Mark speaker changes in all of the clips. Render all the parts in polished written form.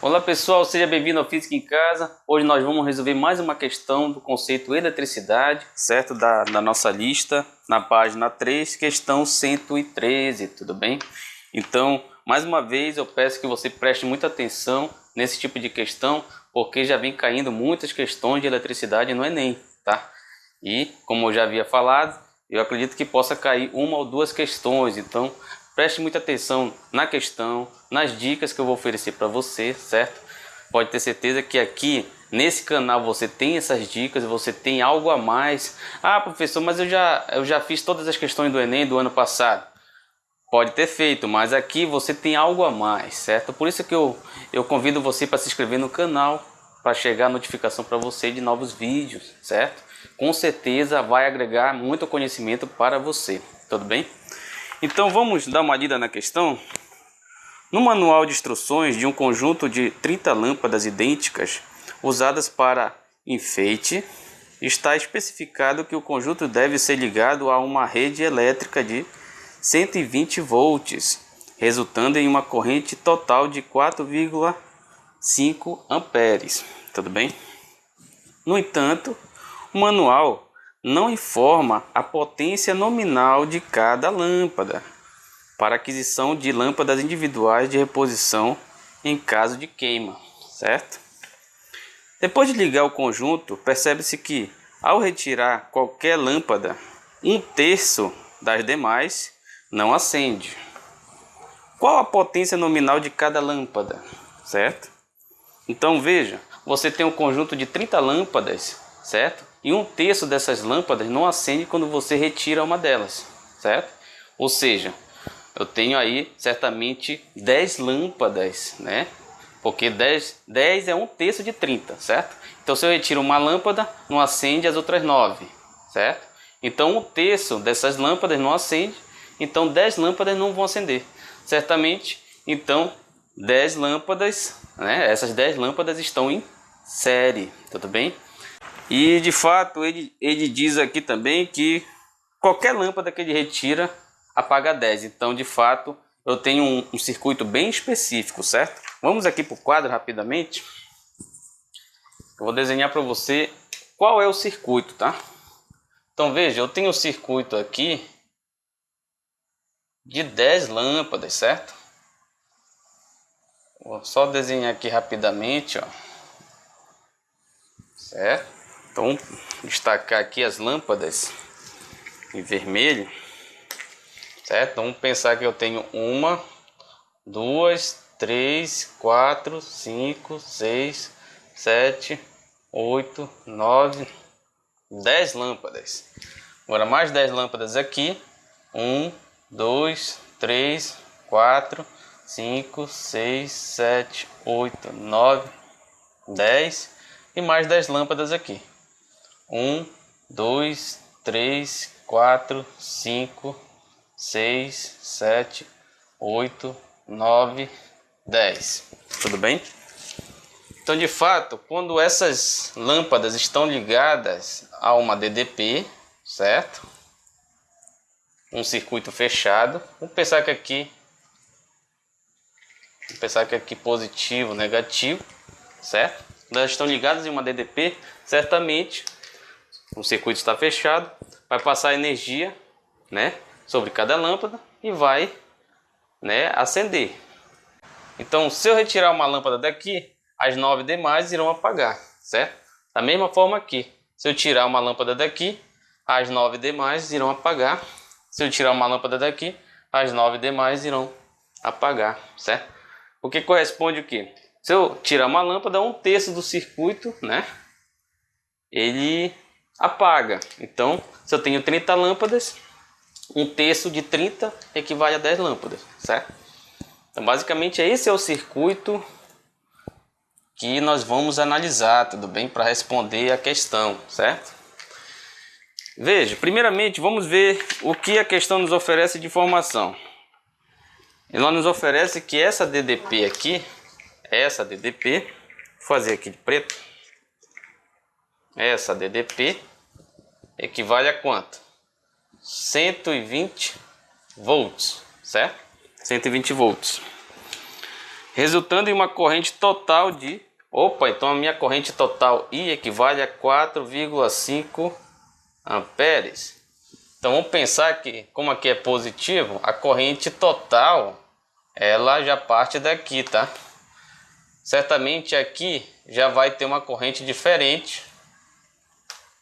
Speaker 1: Olá pessoal, seja bem-vindo ao Física em Casa. Hoje nós vamos resolver mais uma questão do conceito eletricidade, certo? Da nossa lista, na página 3, questão 113, tudo bem? Então, mais uma vez eu peço que você preste muita atenção nesse tipo de questão, porque já vem caindo muitas questões de eletricidade no Enem, tá? E, como eu já havia falado, eu acredito que possa cair uma ou duas questões, então preste muita atenção na questão, nas dicas que eu vou oferecer para você, certo? Pode ter certeza que aqui nesse canal você tem essas dicas, você tem algo a mais. Ah, professor, mas eu já fiz todas as questões do Enem do ano passado. Pode ter feito, mas aqui você tem algo a mais, certo? Por isso que eu convido você para se inscrever no canal, para chegar a notificação para você de novos vídeos, certo? Com certeza vai agregar muito conhecimento para você, tudo bem? Então vamos dar uma lida na questão. No manual de instruções de um conjunto de 30 lâmpadas idênticas usadas para enfeite, está especificado que o conjunto deve ser ligado a uma rede elétrica de 120 volts, resultando em uma corrente total de 4,5 amperes. Tudo bem? No entanto, o manual não informa a potência nominal de cada lâmpada para aquisição de lâmpadas individuais de reposição em caso de queima, certo? Depois de ligar o conjunto, percebe-se que, ao retirar qualquer lâmpada, 1/3 das demais não acende. Qual a potência nominal de cada lâmpada, certo? Então veja, você tem um conjunto de 30 lâmpadas, certo? E 1/3 dessas lâmpadas não acende quando você retira uma delas, certo? Ou seja, eu tenho aí certamente 10 lâmpadas, né? Porque 10 é 1/3 de 30, certo? Então se eu retiro uma lâmpada, não acende as outras 9, certo? Então 1/3 dessas lâmpadas não acende, então 10 lâmpadas não vão acender. Certamente, então 10 lâmpadas, né? Essas 10 lâmpadas estão em série, tudo bem? E de fato ele diz aqui também que qualquer lâmpada que ele retira apaga 10. Então de fato eu tenho um circuito bem específico, certo? Vamos aqui para o quadro rapidamente. Eu vou desenhar para você qual é o circuito, tá? Então veja, eu tenho um circuito aqui de 10 lâmpadas, certo? Vou só desenhar aqui rapidamente, ó. Certo? Então, destacar aqui as lâmpadas em vermelho, certo? Então, vamos pensar que eu tenho 1, 2, 3, 4, 5, 6, 7, 8, 9, 10 lâmpadas. Agora mais 10 lâmpadas aqui. 1, 2, 3, 4, 5, 6, 7, 8, 9, 10 e mais 10 lâmpadas aqui. 1, 2, 3, 4, 5, 6, 7, 8, 9, 10. Tudo bem? Então, de fato, quando essas lâmpadas estão ligadas a uma DDP, certo? Um circuito fechado. Vamos pensar que aqui positivo, negativo, certo? Elas estão ligadas em uma DDP, certamente o circuito está fechado, vai passar energia, né, sobre cada lâmpada e vai, né, acender. Então, se eu retirar uma lâmpada daqui, as 9 demais irão apagar, certo? Da mesma forma aqui, se eu tirar uma lâmpada daqui, as 9 demais irão apagar. Se eu tirar uma lâmpada daqui, as 9 demais irão apagar, certo? O que corresponde o quê? Se eu tirar uma lâmpada, 1/3 do circuito, né, ele apaga. Então, se eu tenho 30 lâmpadas, 1/3 de 30 equivale a 10 lâmpadas, certo? Então, basicamente, esse é o circuito que nós vamos analisar, tudo bem? Para responder a questão, certo? Veja, primeiramente, vamos ver o que a questão nos oferece de informação. Ela nos oferece que essa DDP aqui, vou fazer aqui de preto, essa DDP equivale a quanto? 120 volts, certo? 120 volts. resultando em uma corrente total de... Opa, então a minha corrente total I equivale a 4,5 amperes. Então vamos pensar que, como aqui é positivo, a corrente total, ela já parte daqui, tá? Certamente aqui já vai ter uma corrente diferente.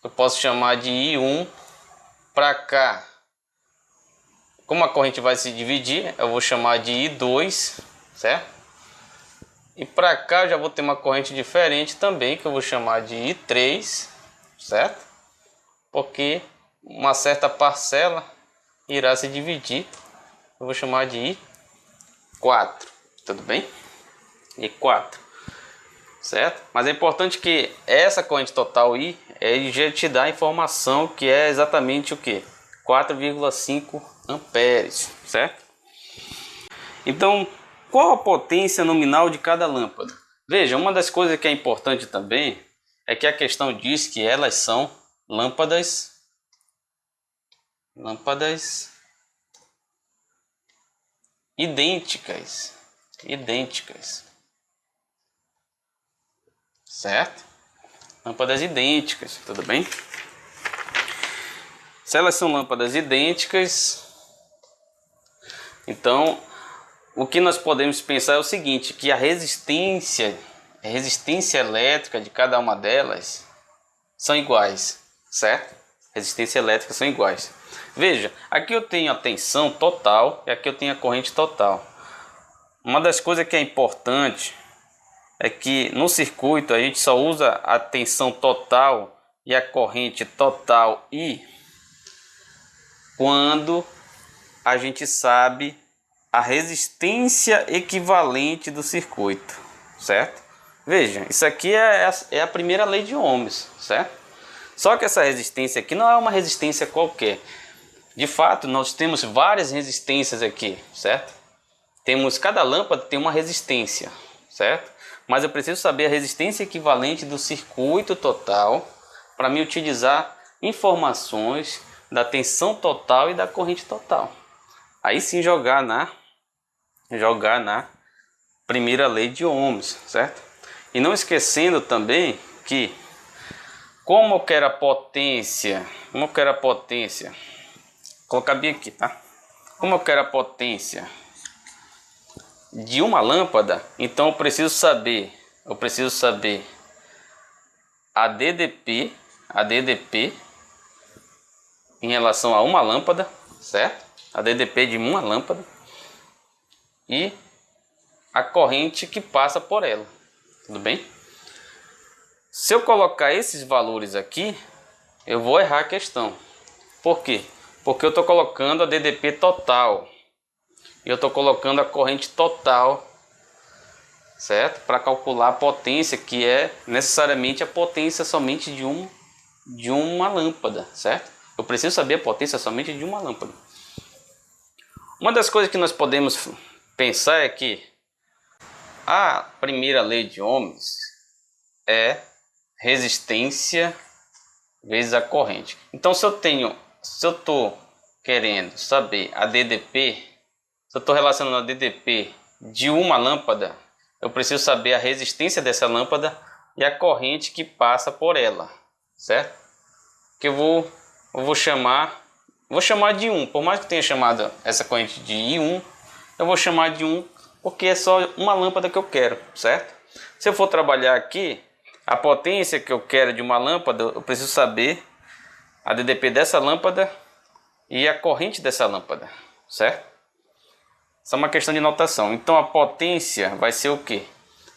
Speaker 1: Eu posso chamar de I1 para cá. Como a corrente vai se dividir, eu vou chamar de I2, certo? E para cá eu já vou ter uma corrente diferente também, que eu vou chamar de I3, certo? Porque uma certa parcela irá se dividir. Eu vou chamar de I4, tudo bem? I4, certo? Mas é importante que essa corrente total I, ele já te dá a informação que é exatamente o que? 4,5 amperes, certo? Então, qual a potência nominal de cada lâmpada? Veja, uma das coisas que é importante também é que a questão diz que elas são lâmpadas idênticas, certo? Lâmpadas idênticas, tudo bem? Se elas são lâmpadas idênticas, então o que nós podemos pensar é o seguinte, que a resistência elétrica de cada uma delas são iguais, certo? Resistência elétrica são iguais. Veja, aqui eu tenho a tensão total e aqui eu tenho a corrente total. Uma das coisas que é importante é que no circuito a gente só usa a tensão total e a corrente total I quando a gente sabe a resistência equivalente do circuito, certo? Veja, isso aqui é a primeira lei de Ohms, certo? Só que essa resistência aqui não é uma resistência qualquer. De fato, nós temos várias resistências aqui, certo? Cada lâmpada tem uma resistência, certo? Mas eu preciso saber a resistência equivalente do circuito total para me utilizar informações da tensão total e da corrente total. Aí sim jogar na primeira lei de Ohms, certo? E não esquecendo também que como eu quero a potência, colocar bem aqui, tá? Como eu quero a potência de uma lâmpada, então eu preciso saber a DDP em relação a uma lâmpada, certo? A DDP de uma lâmpada e a corrente que passa por ela, tudo bem? Se eu colocar esses valores aqui, eu vou errar a questão. Por quê? Porque eu estou colocando a DDP total e eu estou colocando a corrente total, certo? Para calcular a potência, que é necessariamente a potência somente de uma lâmpada, certo? Eu preciso saber a potência somente de uma lâmpada. Uma das coisas que nós podemos pensar é que a primeira lei de Ohms é resistência vezes a corrente. Então se eu estou querendo saber a DDP, se eu estou relacionando a DDP de uma lâmpada, eu preciso saber a resistência dessa lâmpada e a corrente que passa por ela, certo? Que eu vou chamar de 1, por mais que tenha chamado essa corrente de I1, eu vou chamar de 1 porque é só uma lâmpada que eu quero, certo? Se eu for trabalhar aqui, a potência que eu quero de uma lâmpada, eu preciso saber a DDP dessa lâmpada e a corrente dessa lâmpada, certo? Isso é uma questão de notação. Então a potência vai ser o quê?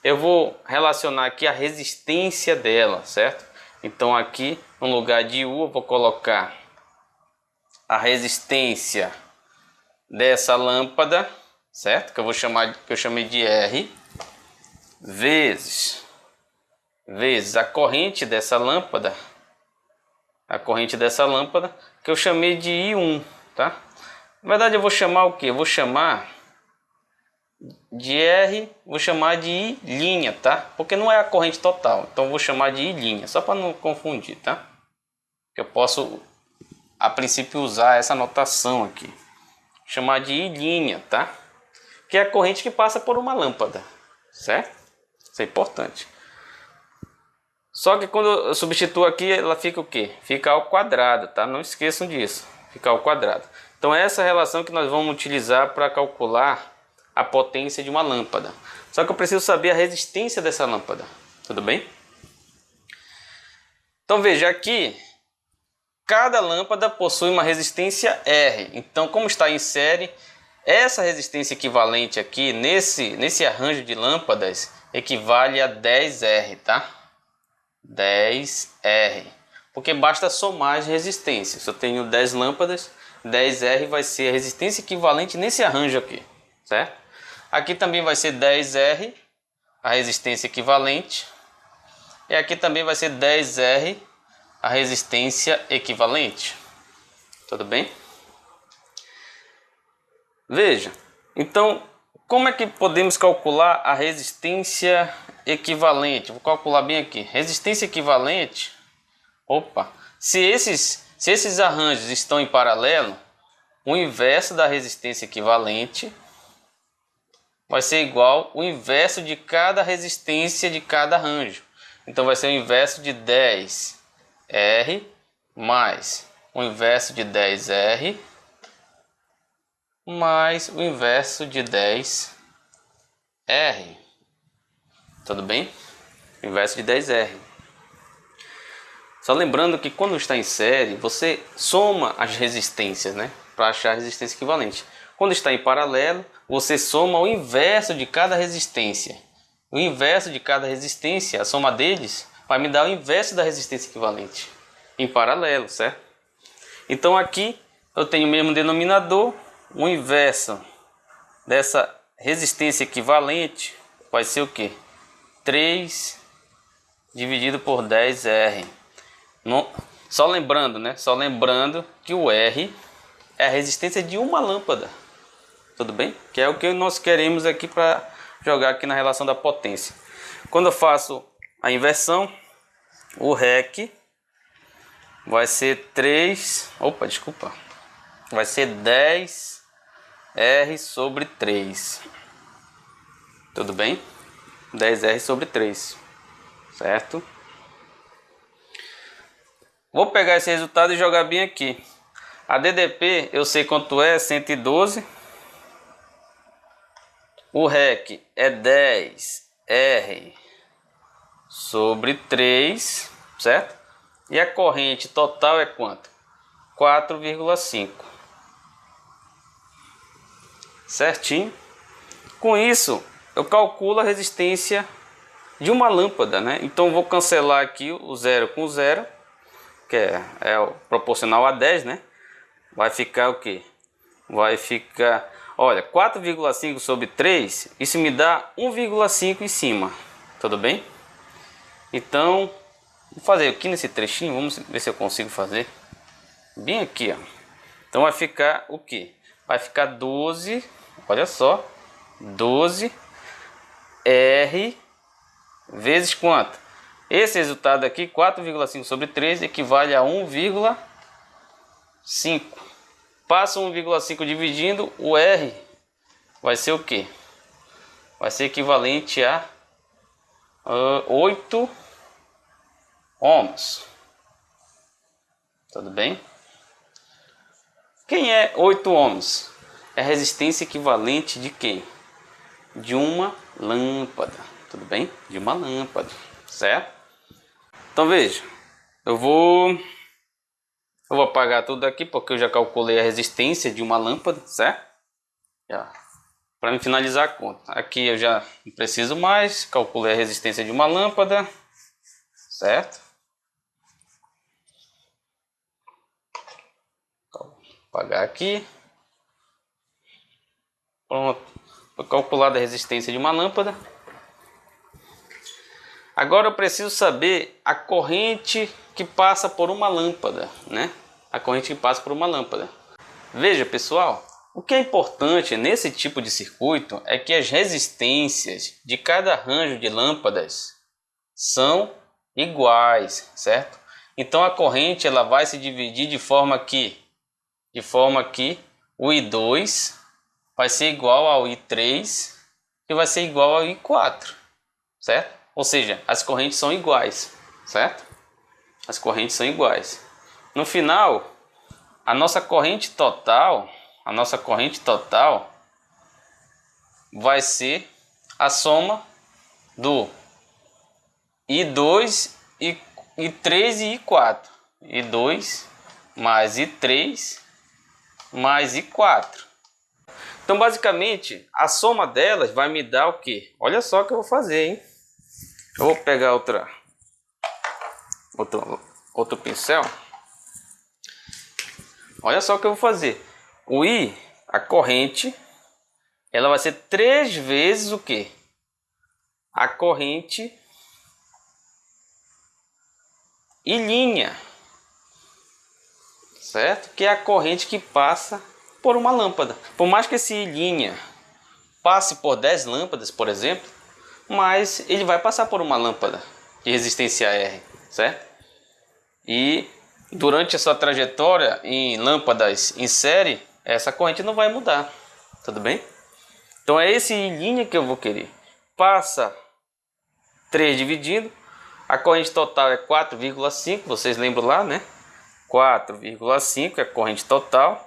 Speaker 1: Eu vou relacionar aqui a resistência dela, certo? Então aqui no lugar de U eu vou colocar a resistência dessa lâmpada, certo? Que eu chamei de R vezes a corrente dessa lâmpada, que eu chamei de I1, tá? Na verdade eu vou chamar o que? Eu vou chamar de R, vou chamar de I', tá? Porque não é a corrente total, então eu vou chamar de I', só para não confundir, tá? Eu posso a princípio usar essa notação aqui, chamar de I', tá? Que é a corrente que passa por uma lâmpada, certo? Isso é importante. Só que quando eu substituo aqui, ela fica o quê? Fica ao quadrado, tá? Não esqueçam disso, fica ao quadrado. Então essa relação que nós vamos utilizar para calcular a potência de uma lâmpada. Só que eu preciso saber a resistência dessa lâmpada, tudo bem? Então veja aqui, cada lâmpada possui uma resistência R. Então, como está em série, essa resistência equivalente aqui nesse arranjo de lâmpadas equivale a 10R, tá? 10R. Porque basta somar as resistências. Se eu tenho 10 lâmpadas, 10R vai ser a resistência equivalente nesse arranjo aqui, certo? Aqui também vai ser 10R, a resistência equivalente. E aqui também vai ser 10R, a resistência equivalente. Tudo bem? Veja, então, como é que podemos calcular a resistência equivalente? Vou calcular bem aqui. Resistência equivalente, se esses arranjos estão em paralelo, o inverso da resistência equivalente vai ser igual ao inverso de cada resistência de cada arranjo. Então vai ser o inverso de 10R mais o inverso de 10R mais o inverso de 10R. Tudo bem? O inverso de 10R. Só lembrando que quando está em série, você soma as resistências, né? Para achar a resistência equivalente. Quando está em paralelo, você soma o inverso de cada resistência. O inverso de cada resistência, a soma deles, vai me dar o inverso da resistência equivalente. Em paralelo, certo? Então aqui eu tenho o mesmo denominador. O inverso dessa resistência equivalente vai ser o quê? 3 dividido por 10R. Só lembrando, né? Só lembrando que o R é a resistência de uma lâmpada. Tudo bem? Que é o que nós queremos aqui para jogar aqui na relação da potência. Quando eu faço a inversão, o REC vai ser 3... vai ser 10R sobre 3. Tudo bem? 10R sobre 3. Certo? Vou pegar esse resultado e jogar bem aqui. A DDP eu sei quanto é, 112. O REC é 10R sobre 3, certo? E a corrente total é quanto? 4,5. Certinho? Com isso, eu calculo a resistência de uma lâmpada, né? Então vou cancelar aqui o 0 com 0, que é proporcional a 10, né? Vai ficar o quê? Vai ficar, olha, 4,5 sobre 3, isso me dá 1,5 em cima, tudo bem? Então, vou fazer aqui nesse trechinho, vamos ver se eu consigo fazer. Bem aqui, ó. Então vai ficar o quê? Vai ficar 12, olha só, 12R vezes quanto? Esse resultado aqui, 4,5 sobre 3, equivale a 1,5. Passa 1,5 dividindo, o R vai ser o quê? Vai ser equivalente a 8 ohms. Tudo bem? Quem é 8 ohms? É a resistência equivalente de quem? De uma lâmpada. Tudo bem? De uma lâmpada, certo? Então veja, eu vou apagar tudo aqui porque eu já calculei a resistência de uma lâmpada, certo? Para me finalizar a conta. Aqui eu já não preciso mais, calculei a resistência de uma lâmpada, certo? Vou apagar aqui. Pronto, foi calculada a resistência de uma lâmpada. Agora eu preciso saber a corrente que passa por uma lâmpada, né? A corrente que passa por uma lâmpada. Veja, pessoal, o que é importante nesse tipo de circuito é que as resistências de cada arranjo de lâmpadas são iguais, certo? Então a corrente ela vai se dividir de forma que o I2 vai ser igual ao I3 que vai ser igual a I4, certo? Ou seja, as correntes são iguais, certo? As correntes são iguais. No final, a nossa corrente total vai ser a soma do I2, I3 e I4. I2 mais I3 mais I4. Então, basicamente, a soma delas vai me dar o quê? Olha só o que eu vou fazer, hein? Eu vou pegar outro pincel. Olha só o que eu vou fazer. O I, a corrente, ela vai ser 3 vezes o quê? A corrente I', certo? Que é a corrente que passa por uma lâmpada. Por mais que esse I' passe por 10 lâmpadas, por exemplo, mas ele vai passar por uma lâmpada de resistência R, certo? E durante a sua trajetória em lâmpadas em série, essa corrente não vai mudar, tudo bem? Então é esse I' que eu vou querer. Passa 3 dividindo, a corrente total é 4,5, vocês lembram lá, né? 4,5 é a corrente total.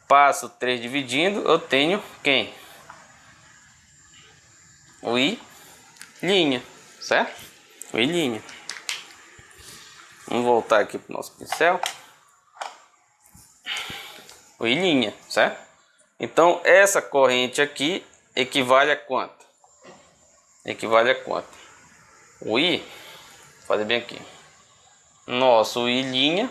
Speaker 1: Passo 3 dividindo, eu tenho quem? O I', certo? O I'. Vamos voltar aqui para o nosso pincel. O I', certo? Então, essa corrente aqui equivale a quanto? Equivale a quanto? O I, vou fazer bem aqui. Nosso I'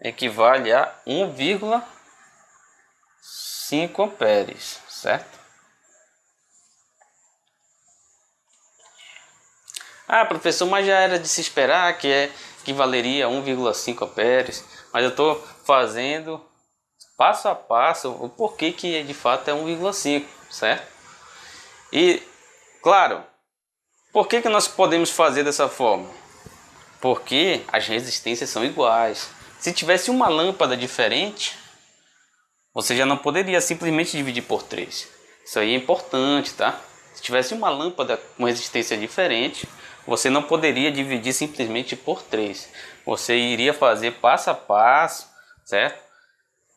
Speaker 1: equivale a 1,5 amperes, certo? Ah, professor, mas já era de se esperar que valeria 1,5 amperes, mas eu estou fazendo passo a passo o porquê que de fato é 1,5, certo? E, claro, por que nós podemos fazer dessa forma? Porque as resistências são iguais. Se tivesse uma lâmpada diferente, você já não poderia simplesmente dividir por 3. Isso aí é importante, tá? Se tivesse uma lâmpada com resistência diferente, você não poderia dividir simplesmente por 3. Você iria fazer passo a passo, certo?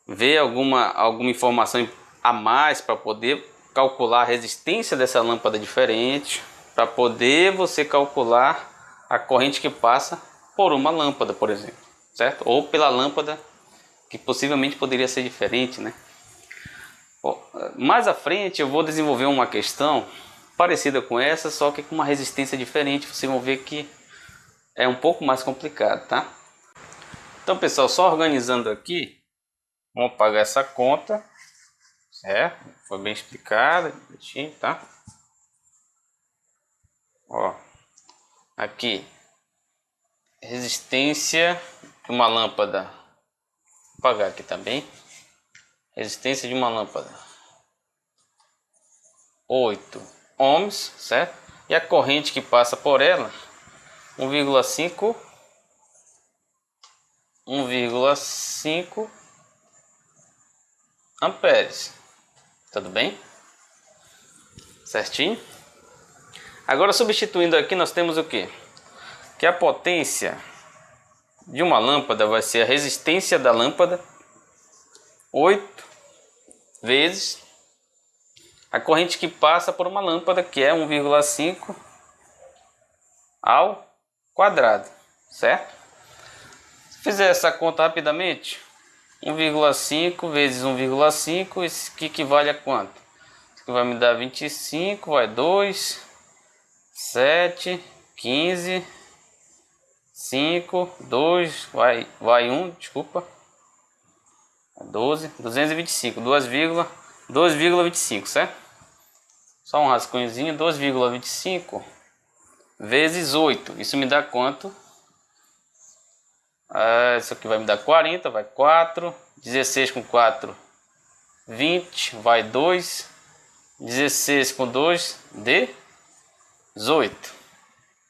Speaker 1: Ver alguma informação a mais para poder calcular a resistência dessa lâmpada diferente, para poder você calcular a corrente que passa por uma lâmpada, por exemplo, certo? Ou pela lâmpada que possivelmente poderia ser diferente, né? Bom, mais à frente eu vou desenvolver uma questão parecida com essa, só que com uma resistência diferente. Vocês vão ver que é um pouco mais complicado, tá? Então, pessoal, só organizando aqui, vamos pagar essa conta, certo? Foi bem explicado, tá? Ó, aqui, resistência de uma lâmpada, vou pagar aqui também. Resistência de uma lâmpada, 8 ohms, certo? E a corrente que passa por ela, 1,5 amperes. Tudo bem? Certinho? Agora, substituindo aqui, nós temos o que? Que a potência de uma lâmpada vai ser a resistência da lâmpada 8 vezes a corrente que passa por uma lâmpada, que é 1,5 ao quadrado, certo? Se fizer essa conta rapidamente, 1,5 vezes 1,5, isso que equivale a quanto? Isso aqui vai me dar 25, vai 2, 7, 15, 5, 2, vai 1, desculpa, 12, 225, 2,25, certo? Só um rascunhozinho, 2,25 vezes 8, isso me dá quanto? Isso aqui vai me dar 40, vai 4, 16 com 4, 20, vai 2, 16 com 2, 18,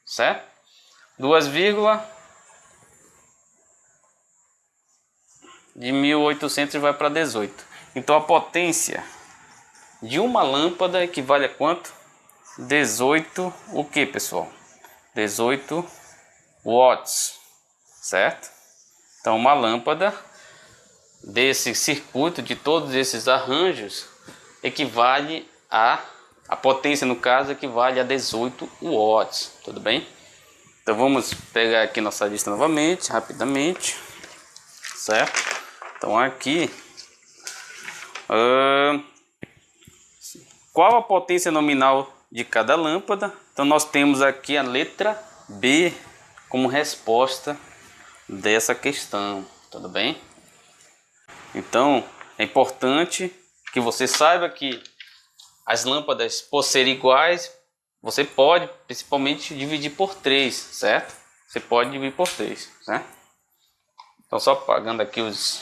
Speaker 1: certo? 2 vírgula de 1800 vai para 18. Então a potência de uma lâmpada equivale a quanto? 18, o que, pessoal? 18 watts, certo? Então uma lâmpada desse circuito, de todos esses arranjos, equivale a potência, no caso, equivale a 18 watts, tudo bem? Então vamos pegar aqui nossa lista novamente, rapidamente, certo? Então aqui, qual a potência nominal de cada lâmpada? Então nós temos aqui a letra B como resposta dessa questão, tudo bem? Então é importante que você saiba que as lâmpadas, por serem iguais, você pode principalmente dividir por 3, certo? Você pode dividir por 3, certo? Então só apagando aqui os...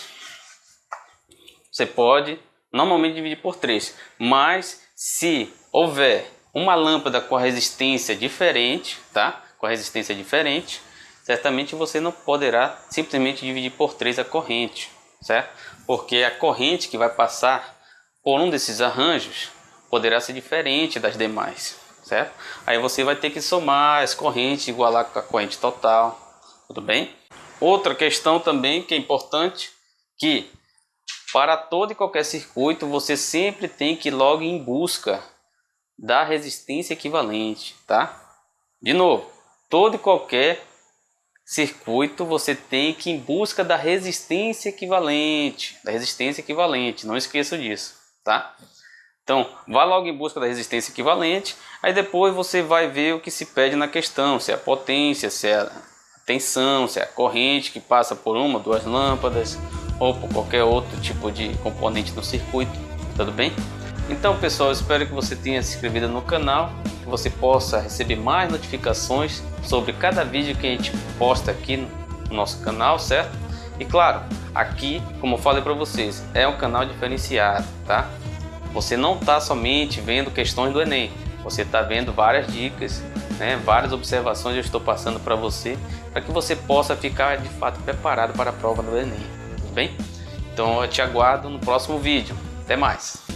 Speaker 1: Você pode normalmente dividir por 3, mas se houver uma lâmpada com a resistência diferente, tá? Com a resistência diferente, certamente você não poderá simplesmente dividir por 3 a corrente, certo? Porque a corrente que vai passar por um desses arranjos poderá ser diferente das demais, certo? Aí você vai ter que somar as correntes, igualar com a corrente total, tudo bem? Outra questão também que é importante, que para todo e qualquer circuito você sempre tem que ir logo em busca da resistência equivalente, tá? De novo, todo e qualquer circuito você tem que ir em busca da resistência equivalente, não esqueça disso, tá? Então, vá logo em busca da resistência equivalente, aí depois você vai ver o que se pede na questão, se é a potência, se é a tensão, se é a corrente que passa por uma ou duas lâmpadas, ou por qualquer outro tipo de componente do circuito, tudo bem? Então, pessoal, eu espero que você tenha se inscrito no canal, que você possa receber mais notificações sobre cada vídeo que a gente posta aqui no nosso canal, certo? E claro, aqui, como eu falei para vocês, é um canal diferenciado, tá? Você não está somente vendo questões do Enem, você está vendo várias dicas, né, várias observações eu estou passando para você que você possa ficar de fato preparado para a prova do Enem, tudo bem? Então eu te aguardo no próximo vídeo. Até mais!